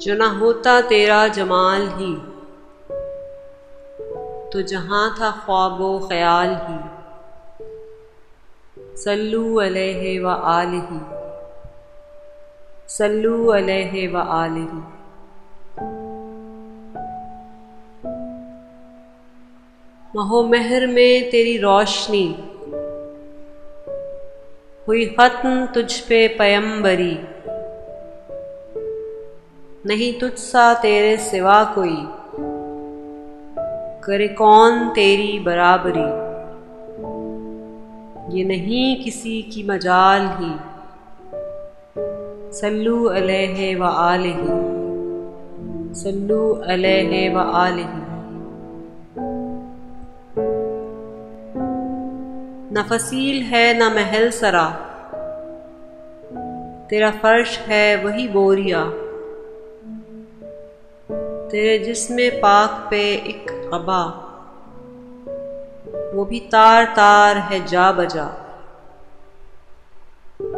جو نہ ہوتا تیرا جمال ہی تو جہاں تھا خواب و خیال ہی۔ صلو علیہ وآلہ، صلو علیہ وآلہ۔ ماہ و مہر میں تیری روشنی، ہوئی ختم تجھ پہ پیمبری، نہیں تجھ سا تیرے سوا کوئی، کرے کون تیری برابری۔ یہ نہیں کسی کی مجال ہی، صلو علیہ وآلہ، صلو علیہ وآلہ۔ نہ فصیل ہے نہ محل سرا، تیرا فرش ہے وہی بوریا، تیرے جسم پاک پہ ایک قبا، وہ بھی تار تار ہے جا بجا،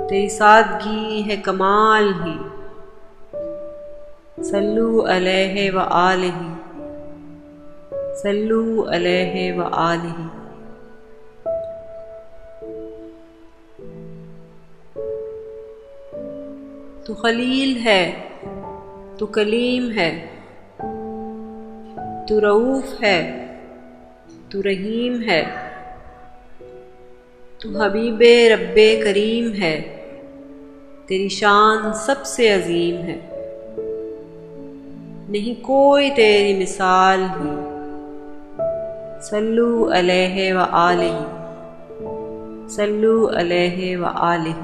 تیری سادگی ہے کمال ہی، صلو علیہ وآلہ، صلو علیہ وآلہ۔ تو خلیل ہے، تو کلیم ہے، تو رؤوف ہے، تو رحیم ہے، تو حبیب رب کریم ہے، تیری شان سب سے عظیم ہے، نہیں کوئی تیری مثال ہی، صلو علیہ وآلہ، صلو علیہ وآلہ۔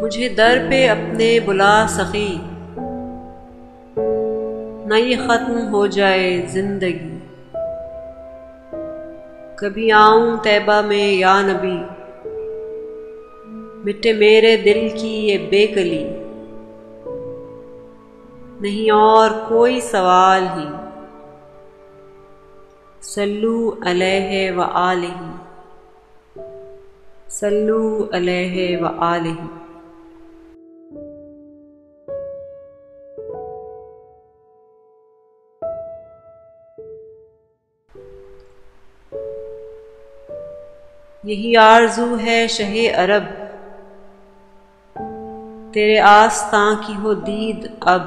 مجھے در پہ اپنے بلا سخی، نہ یہ ختم ہو جائے زندگی، کبھی آؤں طیبہ میں یا نبی، مٹے میرے دل کی یہ بے کلی، نہیں اور کوئی سوال ہی، صلو علیہ وآلہ، صلو علیہ وآلہ۔ یہی آرزو ہے شہ عرب، تیرے آستاں کی ہو دید اب،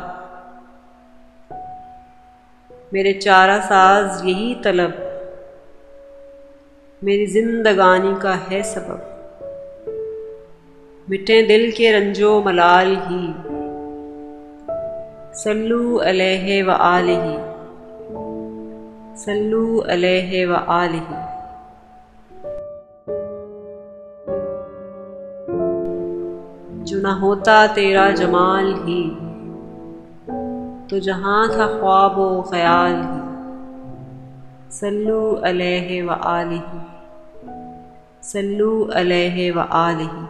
میرے چارہ ساز یہی طلب، میری زندگانی کا ہے سبب، مٹیں دل کے رنج و ملال ہی، صلو علیہ وآلہ، صلو علیہ وآلہ۔ جو نہ ہوتا تیرا جمال ہی تو جہاں تھا خواب و خیال ہی، صلو علیہ وآلہ، صلو علیہ وآلہ۔